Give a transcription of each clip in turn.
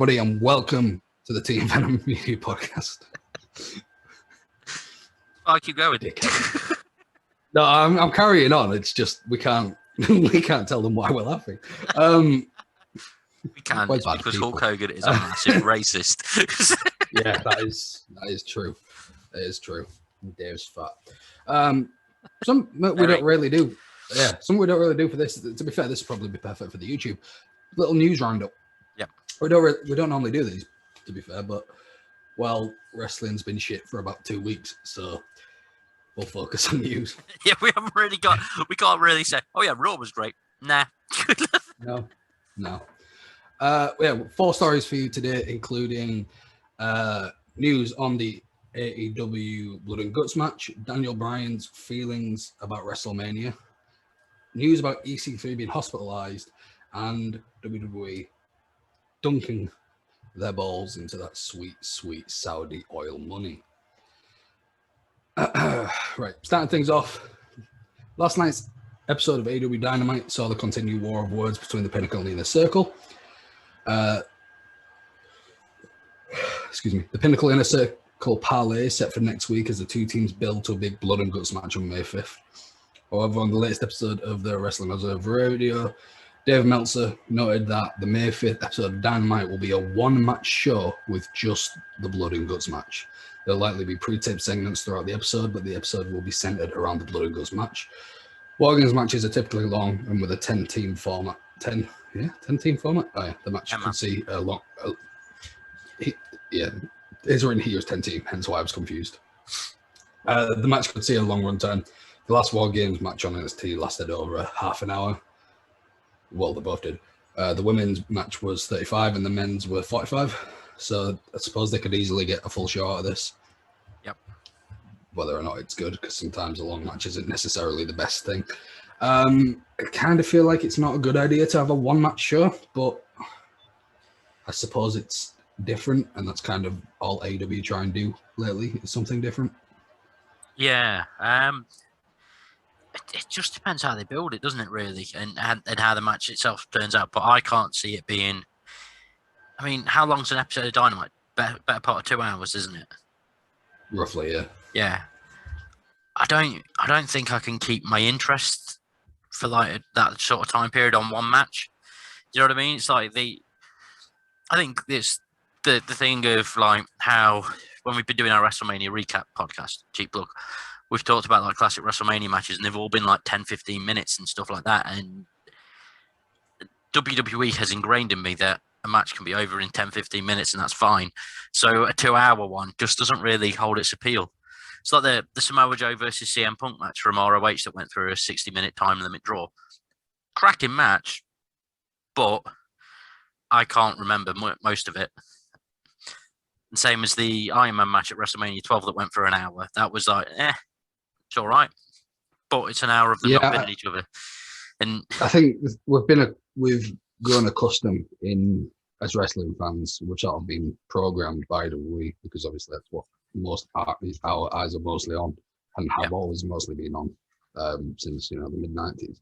everybody, and welcome to the Team Venom Media Podcast. I keep going. No, I'm carrying on. It's just we can't tell them why we're laughing. We can't. It's because people. Hulk Hogan is a massive racist. Yeah, that is true. That is true. Dave's fat. Some we don't really do. Yeah, some we don't really do for this. To be fair, this would probably be perfect for the YouTube. Little news roundup. Yeah. We don't normally do these, to be fair, but well, wrestling's been shit for about 2 weeks, so we'll focus on news. Yeah, we can't really say, oh yeah, Raw was great. Nah. No. Yeah, 4 stories for you today, including news on the AEW Blood and Guts match, Daniel Bryan's feelings about WrestleMania, news about EC3 being hospitalized, and WWE dunking their balls into that sweet, sweet Saudi oil money. Right, starting things off. Last night's episode of AEW Dynamite saw the continued war of words between the Pinnacle and the Inner Circle. The Pinnacle Inner Circle parlay set for next week as the two teams build to a big Blood and Guts match on May 5th. However, on the latest episode of the Wrestling Observer Radio, Dave Meltzer noted that the May 5th episode of Dynamite will be a one-match show with just the Blood and Guts match. There'll likely be pre-taped segments throughout the episode, but the episode will be centered around the Blood and Guts match. War-Games matches are typically long and with a 10-team format. 10-team format? Oh yeah, the match could see a long... it's written here as 10-team, hence why I was confused. The match could see a long run time. The last War-Games match on NXT lasted over half an hour. Well, they both did. The women's match was 35 and the men's were 45. So I suppose they could easily get a full show out of this. Yep. Whether or not it's good, because sometimes a long match isn't necessarily the best thing. I kind of feel like it's not a good idea to have a one-match show, but I suppose it's different, and that's kind of all AEW try and do lately, is something different. Yeah. It just depends how they build it, doesn't it, really? And how the match itself turns out. But I can't see it being... I mean, how long's an episode of Dynamite? Better part of 2 hours, isn't it? Roughly, yeah. Yeah. I don't think I can keep my interest for like that sort of time period on one match. Do you know what I mean? It's like I think it's the thing of like how when we've been doing our WrestleMania recap podcast, cheap plug, we've talked about like classic WrestleMania matches and they've all been like 10, 15 minutes and stuff like that. And WWE has ingrained in me that a match can be over in 10, 15 minutes and that's fine. So a 2-hour one just doesn't really hold its appeal. It's like the Samoa Joe versus CM Punk match from ROH that went through a 60-minute time limit draw. Cracking match, but I can't remember most of it. And same as the Iron Man match at WrestleMania 12 that went for an hour. That was like, it's all right. But it's an hour of them not hitting each other. And I think we've grown accustomed as wrestling fans. We've sort of been programmed by WWE because obviously that's what our eyes are mostly on and have always mostly been on since the mid-90s.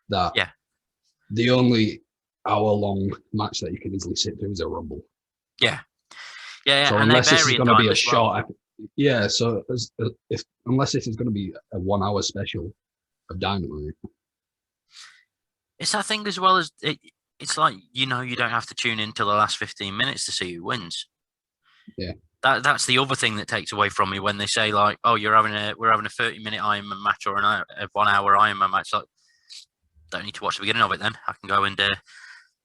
The only hour-long match that you can easily sit through is a Rumble. Yeah. So and unless this is going to be a short, unless this is going to be a 1 hour special of Dynamite, it's that thing as well as it's like you don't have to tune in till the last 15 minutes to see who wins. Yeah. That's the other thing that takes away from me when they say like, oh, we're having a 30-minute Ironman match or a 1 hour Ironman match. Like, don't need to watch the beginning of it then. I can go and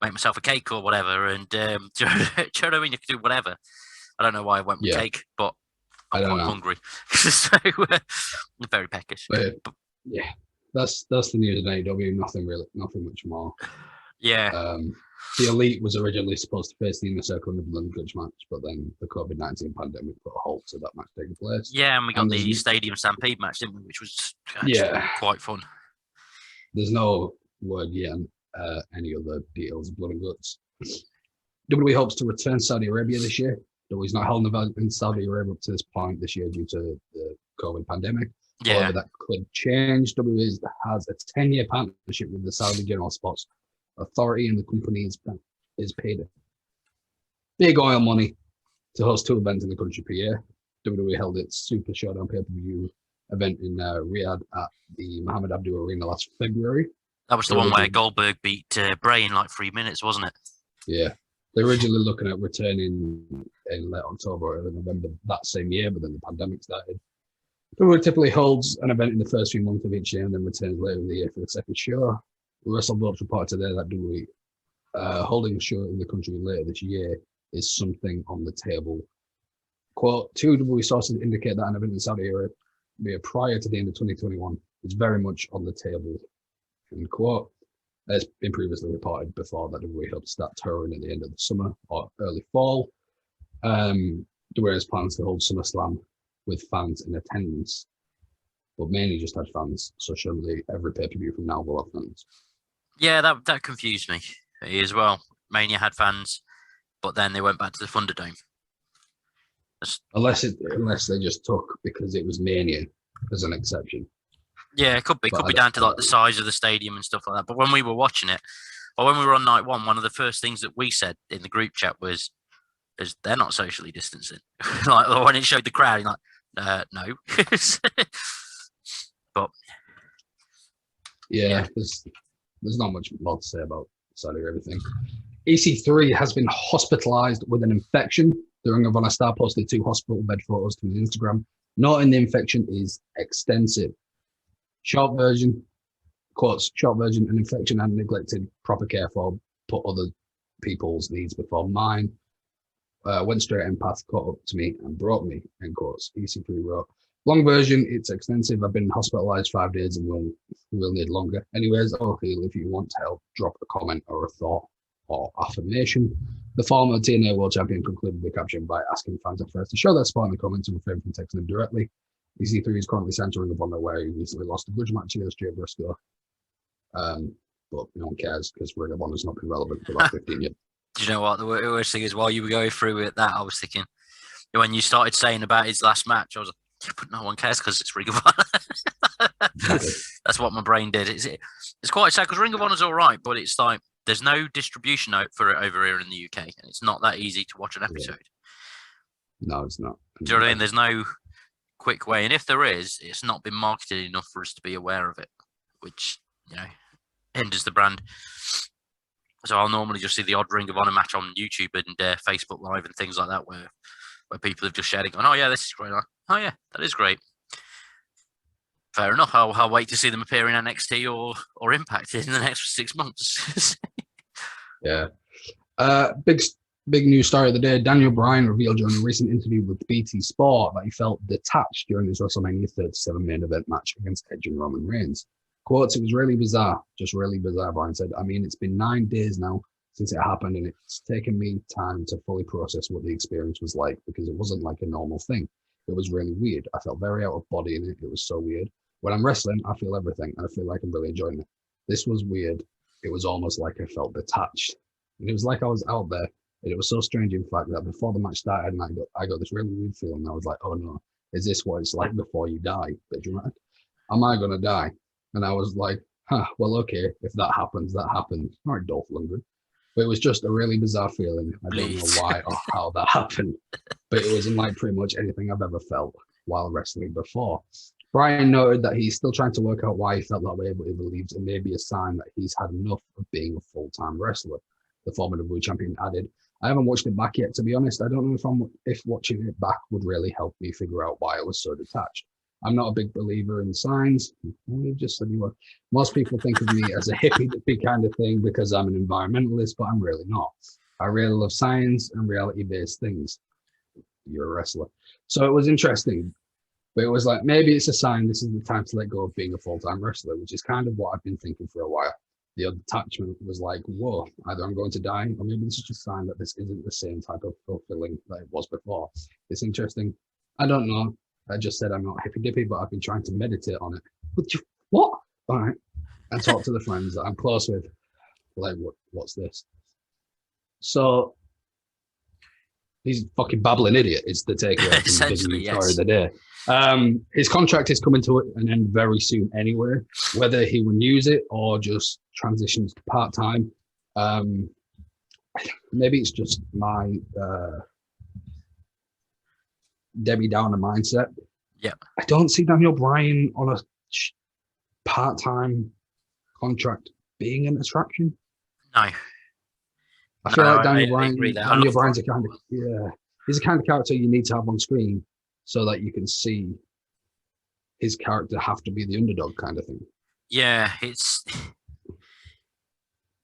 make myself a cake or whatever. And do you know what I mean? You can do whatever. I don't know why I went with cake, but I'm quite hungry. So very peckish. But that's the news of AEW. Nothing much more. Yeah. The Elite was originally supposed to face the Inner Circle in the Blood and Guts match, but then the COVID-19 pandemic put a halt to that match taking place. Yeah, and we got the Stadium Stampede match, didn't we? Which was quite fun. There's no word yet on any other details of Blood and Guts. WWE hopes to return Saudi Arabia this year. WWE's not held an event in Saudi Arabia up to this point this year due to the COVID pandemic. Yeah. However, that could change. WWE has a 10-year partnership with the Saudi General Sports Authority, and the company is paid big oil money to host 2 events in the country per year. WWE held its Super Showdown pay-per-view event in Riyadh at the Mohammed Abdul Arena last February. That was the one where Goldberg beat Bryan in like 3 minutes, wasn't it? Yeah. They're originally looking at returning in late October or early November that same year, but then the pandemic started. WWE typically holds an event in the first few months of each year and then returns later in the year for the second show. WrestleVotes reported today that WWE holding a show in the country later this year is something on the table. Quote, 2 WWE sources indicate that an event in Saudi Arabia prior to the end of 2021 is very much on the table. End quote. It's been previously reported before that WWE hope to start touring at the end of the summer or early fall. WWE has plans to hold SummerSlam with fans in attendance, but mainly just had fans, so surely every pay-per-view from now will have fans. Yeah, that confused me as well. Mania had fans, but then they went back to the Thunderdome. Unless they just took because it was Mania as an exception. Yeah, it could be. Could be down to like the size of the stadium and stuff like that. But when we were watching it, or when we were on night one of the first things that we said in the group chat was they're not socially distancing. Like when it showed the crowd, you're like, no. But yeah, there's not much more to say about Saudi everything. EC3 has been hospitalized with an infection. The Ring of Honor star posted 2 hospital bed photos to his Instagram, noting the infection is extensive. Short version, quotes, short version, an infection and neglected proper care for put other people's needs before mine. Went straight empath, caught up to me and broke me, end quotes. EC3 wrote. Long version, it's extensive. I've been hospitalized 5 days and will need longer. Anyways, I'll heal if you want to help. Drop a comment or a thought or affirmation. The former TNA World Champion concluded the caption by asking fans at first to show their support in the comments and refrain from texting him directly. EC3 is currently signed to Ring of Honor, where he recently lost a grudge match against Jay Briscoe. But no one cares because Ring of Honor's not been relevant for about 15 years. Do you know what? The worst thing is, while you were going through it, that I was thinking, when you started saying about his last match, I was like, yeah, but no one cares because it's Ring of Honor. That's what my brain did. It's quite sad because Ring of Honor's all right, but it's like there's no distribution out for it over here in the UK, and it's not that easy to watch an episode. Yeah. No, it's not. Do you know what I mean? There's no quick way, and if there is, it's not been marketed enough for us to be aware of it, which hinders the brand. So I'll normally just see the odd Ring of Honor match on YouTube and Facebook Live and things like that, where people have just shared it, going, "Oh yeah, this is great." Oh yeah, that is great. Fair enough. I'll wait to see them appear in NXT or Impact in the next 6 months. Yeah. Big news story of the day. Daniel Bryan revealed during a recent interview with BT Sport that he felt detached during his WrestleMania 37 main event match against Edge and Roman Reigns. Quotes, it was really bizarre, just really bizarre, Bryan said. I mean, it's been 9 days now since it happened, and it's taken me time to fully process what the experience was like, because it wasn't like a normal thing. It was really weird. I felt very out of body in it. It was so weird. When I'm wrestling, I feel everything, and I feel like I'm really enjoying it. This was weird. It was almost like I felt detached. And it was like I was out there. And it was so strange, in fact, that before the match started, and I got this really weird feeling. I was like, oh no, is this what it's like before you die? Bit dramatic. Am I going to die? And I was like, well, okay, if that happens, that happens. All right, Dolph Lundgren. But it was just a really bizarre feeling. I don't know why or how that happened, but it wasn't like pretty much anything I've ever felt while wrestling before. Bryan noted that he's still trying to work out why he felt that way, but he believes it may be a sign that he's had enough of being a full-time wrestler. The former WWE champion added, I haven't watched it back yet, to be honest. I don't know if watching it back would really help me figure out why I was so detached. I'm not a big believer in signs. You just said you were. Most people think of me as a hippie kind of thing because I'm an environmentalist, but I'm really not. I really love science and reality-based things. You're a wrestler. So it was interesting. But it was like, maybe it's a sign this is the time to let go of being a full-time wrestler, which is kind of what I've been thinking for a while. The detachment was like, whoa, either I'm going to die, or maybe this is just a sign that this isn't the same type of fulfilling that it was before. It's interesting. I don't know. I just said I'm not hippy-dippy, but I've been trying to meditate on it. What? All right. And talk to the friends that I'm close with. Like, what's this? So, he's a fucking babbling idiot is the takeaway from the big news story of the day. His contract is coming to an end very soon anyway, whether he renews it or just transitions to part-time. maybe it's just my Debbie Downer mindset. Yeah. I don't see Daniel Bryan on a part-time contract being an attraction. No. I feel like Daniel Bryan's a kind of he's a kind of character you need to have on screen so that you can see his character have to be the underdog kind of thing. Yeah,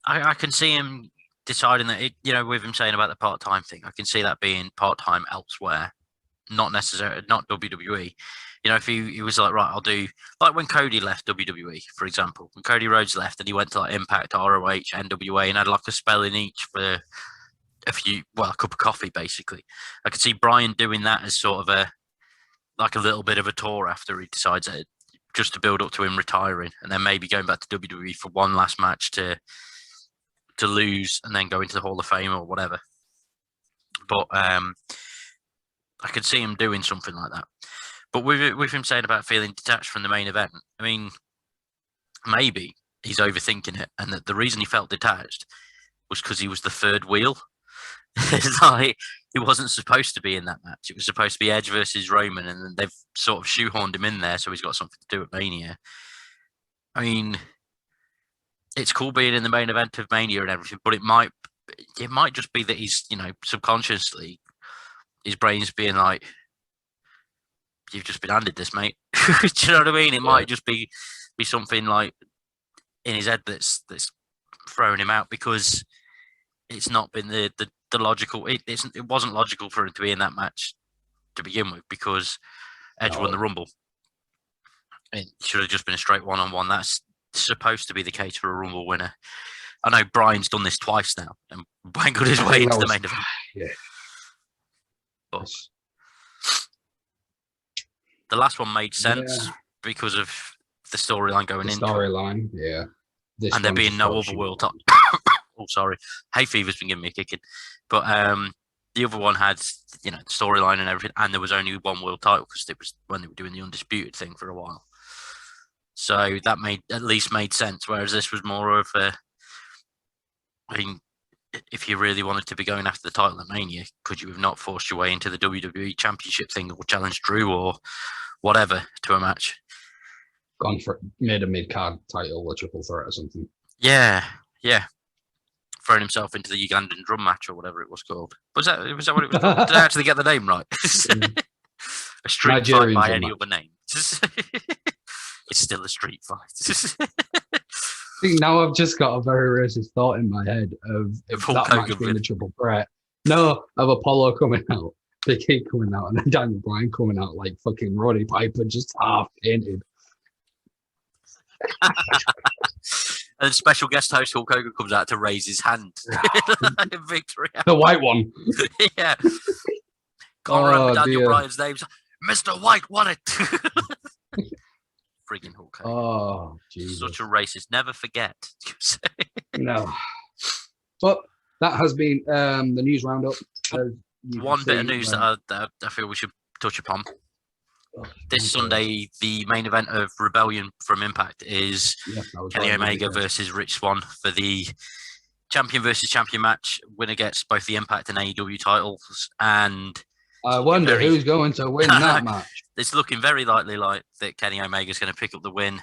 I can see him deciding that with him saying about the part-time thing, I can see that being part-time elsewhere, not necessarily not WWE. If he was like, right, I'll do like when Cody left WWE, for example, when Cody Rhodes left and he went to like Impact, ROH, NWA, and had like a spell in each for a cup of coffee, basically. I could see Bryan doing that as sort of a little bit of a tour after he decides that, just to build up to him retiring, and then maybe going back to WWE for one last match to lose, and then go into the Hall of Fame or whatever. But I could see him doing something like that. But with him saying about feeling detached from the main event, I mean, maybe he's overthinking it, and that the reason he felt detached was because he was the third wheel. It's like he wasn't supposed to be in that match. It was supposed to be Edge versus Roman, and they've sort of shoehorned him in there, so he's got something to do at Mania. I mean, it's cool being in the main event of Mania and everything, but it might just be that he's, subconsciously, his brain's being like, you've just been handed this, mate. Do you know what I mean? It might just be something like in his head that's throwing him out, because it's not been the logical. It wasn't logical for him to be in that match to begin with, because Edge won the Rumble. It should have just been a straight one-on-one. That's supposed to be the case for a Rumble winner. I know Bryan's done this twice now and wangled his way into the main event. Yeah. But the last one made sense because of the storyline going into storyline, yeah. And there being no other world title. Oh, sorry. Hay fever's been giving me a kicking. But the other one had, the storyline and everything, and there was only one world title because it was when they were doing the Undisputed thing for a while. So that at least made sense, whereas this was more of a, I mean, if you really wanted to be going after the title at Mania, could you have not forced your way into the WWE Championship thing or challenged Drew or whatever to a match? Made a mid-card title, a triple threat or something. Yeah. Thrown himself into the Ugandan drum match or whatever it was called. Was that what it was called? Did I actually get the name right? A street Nigerian fight by any other name. It's still a street fight. Now I've just got a very racist thought in my head of that match being a triple threat. No, of Apollo coming out, Big E coming out, and then Daniel Bryan coming out like fucking Roddy Piper, just half painted. And special guest host Hulk Hogan comes out to raise his hand in victory. The white one. Yeah. Can't remember Daniel Bryan's name. Mr. White won it. Friggin' Hulk Hogan. Oh, Jesus. Such a racist. Never forget. No. But that has been the news roundup. One bit of news that I feel we should touch upon. This Sunday, the main event of Rebellion from Impact is Kenny Omega versus Rich Swann for the champion versus champion match. Winner gets both the Impact and AEW titles. And I wonder who's going to win that match. It's looking very likely like that Kenny Omega is going to pick up the win.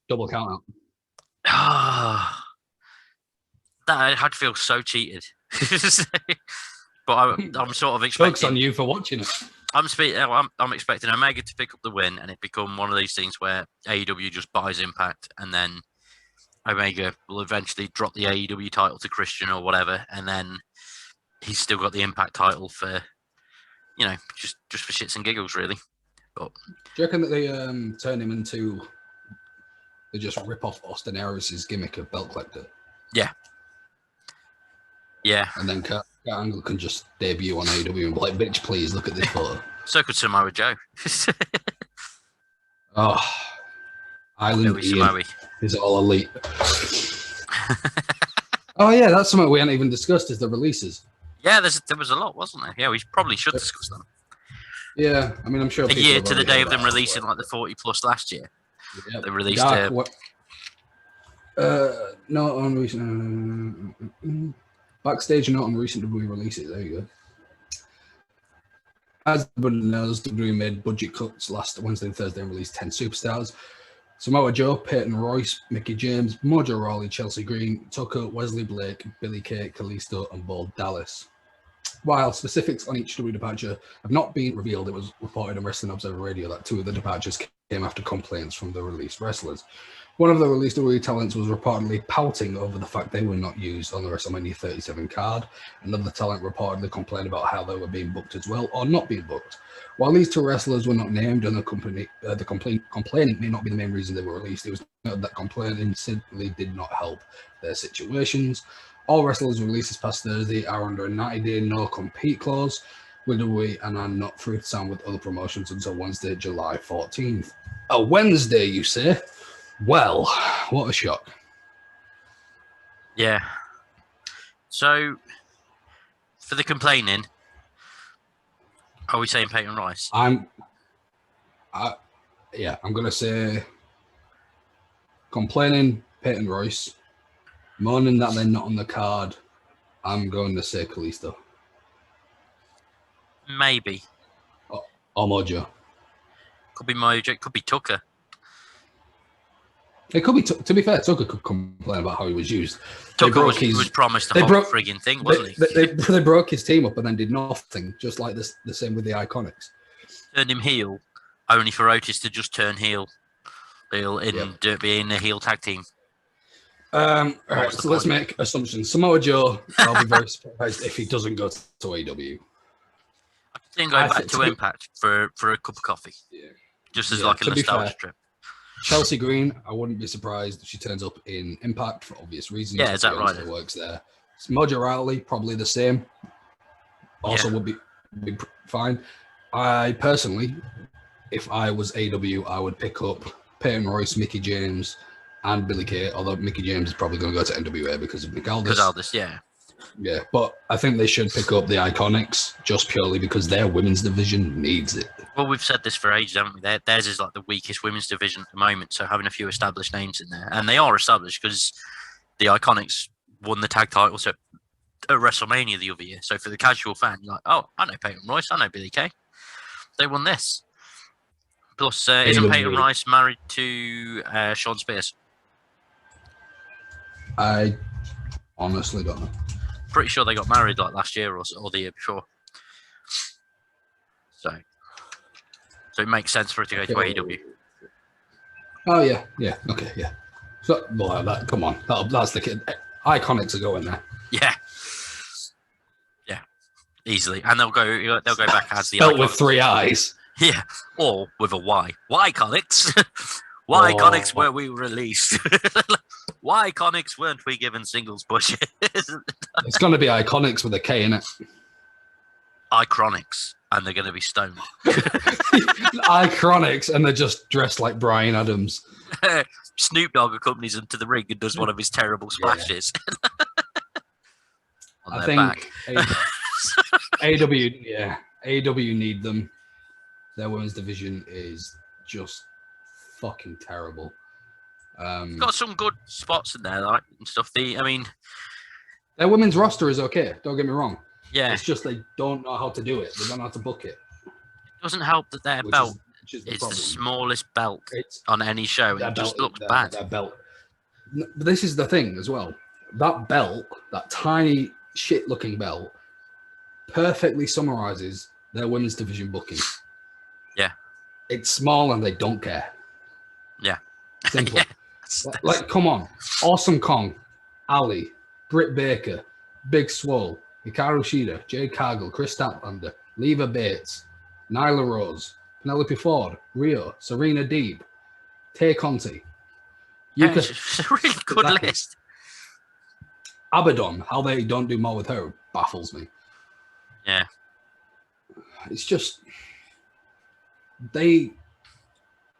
Double count out. That I'd feel so cheated. But I'm sort of expecting. Joke's on you for watching it. I'm expecting Omega to pick up the win, and it become one of these things where AEW just buys Impact, and then Omega will eventually drop the AEW title to Christian or whatever, and then he's still got the Impact title for, just for shits and giggles, really. But do you reckon that they turn him into? They just rip off Austin Aries' gimmick of belt collector. Yeah. And then Kurt Angle can just debut on AEW and be like, bitch, please look at this photo. So could Samoa Joe. Island Ian is all elite. Oh yeah, that's something we haven't even discussed is the releases. Yeah, there was a lot, wasn't there? Yeah, we probably should discuss them. Yeah, I mean, I'm sure. A year to the day of them releasing like the 40 plus last year. Yeah, they released no, on recent. Backstage note on recent WWE releases. There you go. As everybody knows, WWE made budget cuts last Wednesday and Thursday and released 10 superstars. Samoa Joe, Peyton Royce, Mickie James, Mojo Rawley, Chelsea Green, Tucker, Wesley Blake, Billy Kay, Kalisto, and Bo Dallas. While specifics on each WWE departure have not been revealed, it was reported on Wrestling Observer Radio that 2 of the departures came after complaints from the released wrestlers. One of the released WWE talents was reportedly pouting over the fact they were not used on the WrestleMania 37 card. Another talent reportedly complained about how they were being booked as well, or not being booked. While these 2 wrestlers were not named and complaining may not be the main reason they were released, it was noted that complaining simply did not help their situations. All wrestlers released this past Thursday are under a 90-day no-compete clause with WWE and are not free to sign with other promotions until Wednesday, July 14th. A Wednesday, you say? Well, what a shock. Yeah. So, for the complaining, are we saying Peyton Royce? I'm going to say complaining Peyton Royce. Moaning that they're not on the card, I'm going to say Kalisto. Maybe. Or Mojo. Could be Mojo, could be Tucker. It could be, to be fair, Tucker could complain about how he was used. Tucker was promised the whole frigging thing, wasn't he? They broke his team up and then did nothing, just like this, the same with the Iconics. Turned him heel, only for Otis to just turn heel in being a heel tag team. All right, so let's make assumptions. Samoa Joe, I'll be very surprised if he doesn't go to AEW. I can see him going back to Impact for a cup of coffee. Yeah. Just as like a nostalgia trip. Chelsea Green, I wouldn't be surprised if she turns up in Impact for obvious reasons. Yeah, is that right? It works there. Mojo Rawley, probably the same. Also would be fine. I personally, if I was AEW, I would pick up Peyton Royce, Mickie James, and Billy Kay, although Mickie James is probably going to go to NWA because of Nick Aldis. Yeah, but I think they should pick up the Iconics just purely because their women's division needs it. Well, we've said this for ages, haven't we? Theirs is like the weakest women's division at the moment, so having a few established names in there. And they are established because the Iconics won the tag titles at WrestleMania the other year. So for the casual fan, you're like, oh, I know Peyton Royce, I know Billy Kay. They won this. Plus, isn't Peyton Royce married to Sean Spears? I honestly don't know. Pretty sure they got married like last year or the year before. So it makes sense for it to go to AEW. Oh yeah, okay, yeah. So well, that come on, that's the kid. Iconics are going there. Yeah, easily, and they'll go back as the spelled Iconics. With 3 eyes. Yeah, or with a Y. Iconics. Why Iconics were we released? Why Iconics weren't we given singles pushes? It's going to be Iconics with a K in it. Iconics, and they're going to be stoned. Iconics, and they're just dressed like Bryan Adams. Snoop Dogg accompanies him to the ring and does one of his terrible splashes. I think AEW need them. Their women's division is just fucking terrible. Got some good spots in there, like and stuff. Their women's roster is okay. Don't get me wrong. Yeah, it's just they don't know how to do it. They don't know how to book it. It doesn't help that their belt is the smallest belt on any show. It just looks bad. That belt. But this is the thing as well. That belt, that tiny shit-looking belt, perfectly summarizes their women's division booking. Yeah, it's small and they don't care. Yeah, simple. Like, come on, Awesome Kong, Ali, Britt Baker, Big Swole, Hikaru Shida, Jade Cargill, Chris Statlander, Leva Bates, Nyla Rose, Penelope Ford, Rio, Serena Deeb, Tay Conti. It's a really good list. Abaddon, how they don't do more with her baffles me. Yeah. It's just they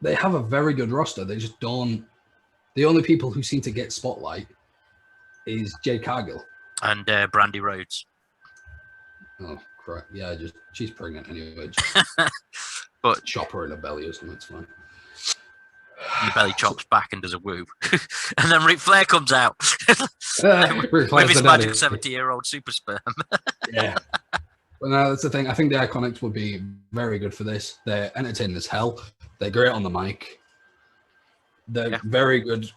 have a very good roster. They just don't. The only people who seem to get spotlight is Jade Cargill and Brandy Rhodes. Oh crap! Yeah, she's pregnant anyway. But chop her in the belly or something. It's fine. And the belly chops back and does a woo. And then Ric Flair comes out with his magic 70-year-old super sperm. Yeah. Well, no, that's the thing. I think the Iconics would be very good for this. They're entertaining as hell. They're great on the mic. They're very good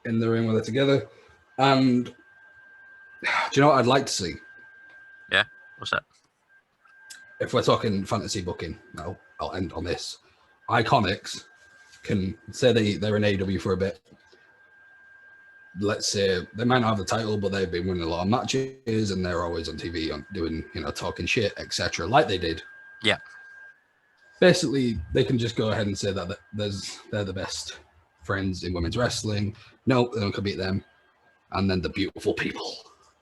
in the ring when they're together. And do you know what I'd like to see? Yeah, what's that? If we're talking fantasy booking, I'll end on this. Iconics can say they're in AEW for a bit. Let's say they might not have the title, but they've been winning a lot of matches and they're always on TV doing, talking shit, etc. Like they did. Yeah. Basically, they can just go ahead and say that they're the best friends in women's wrestling. No, they don't beat them. And then the beautiful people.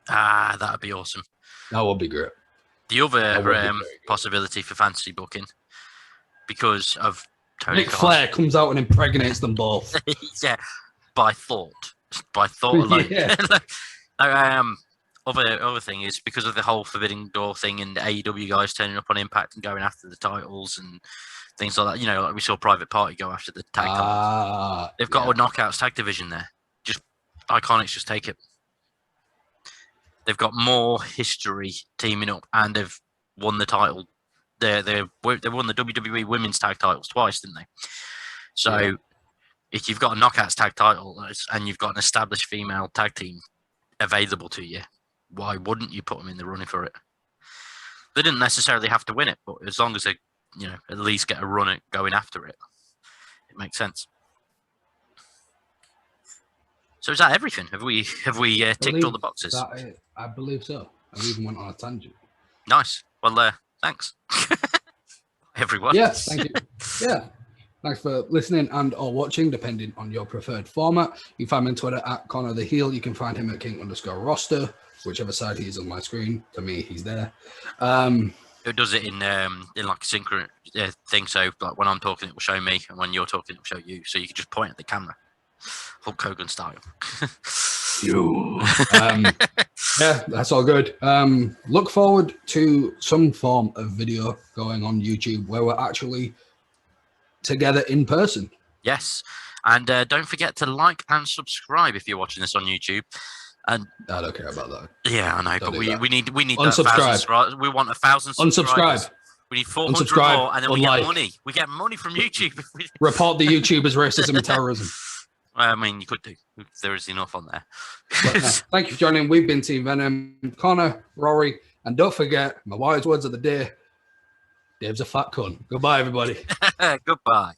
Ah, that'd be awesome. That would be great. The other possibility for fantasy booking, because of Tony Ric Flair comes out and impregnates them both. Yeah, by thought alone. Yeah. Other thing is because of the whole Forbidden Door thing and the AEW guys turning up on Impact and going after the titles and things like that. Like we saw Private Party go after the tag titles. They've got a Knockouts tag division there. Just Iconics, just take it. They've got more history teaming up and they've won the title. They won the WWE Women's Tag titles twice, didn't they? So if you've got a Knockouts tag title and you've got an established female tag team available to you, why wouldn't you put them in the running for it? They didn't necessarily have to win it, but as long as they, at least get a run at going after it, it makes sense. So is that everything? Have we ticked all the boxes? I believe so. I even went on a tangent. Nice. Well, thanks, everyone. Yes, thank you. Yeah. Thanks for listening and or watching, depending on your preferred format. You can find me on Twitter at Connor the Heel. You can find him at King_Roster, whichever side he is on my screen. To me, he's there. It does it in like a synchronous thing. So like when I'm talking, it will show me, and when you're talking, it will show you. So you can just point at the camera, Hulk Hogan style. Yeah, that's all good. Look forward to some form of video going on YouTube where we're actually together in person. Yes, and don't forget to like and subscribe if you're watching this on YouTube. And I don't care about that. Yeah, I know, but we need unsubscribe. We want 1,000 subscribers. Unsubscribe. We need 400 more, and then we get money. We get money from YouTube. Report the YouTube as racism and terrorism. I mean, you could do. There is enough on there. But, thank you for joining. We've been Team Venom, Connor, Rory, and don't forget my wise words of the day. Dave's a fat cunt. Goodbye, everybody. Goodbye.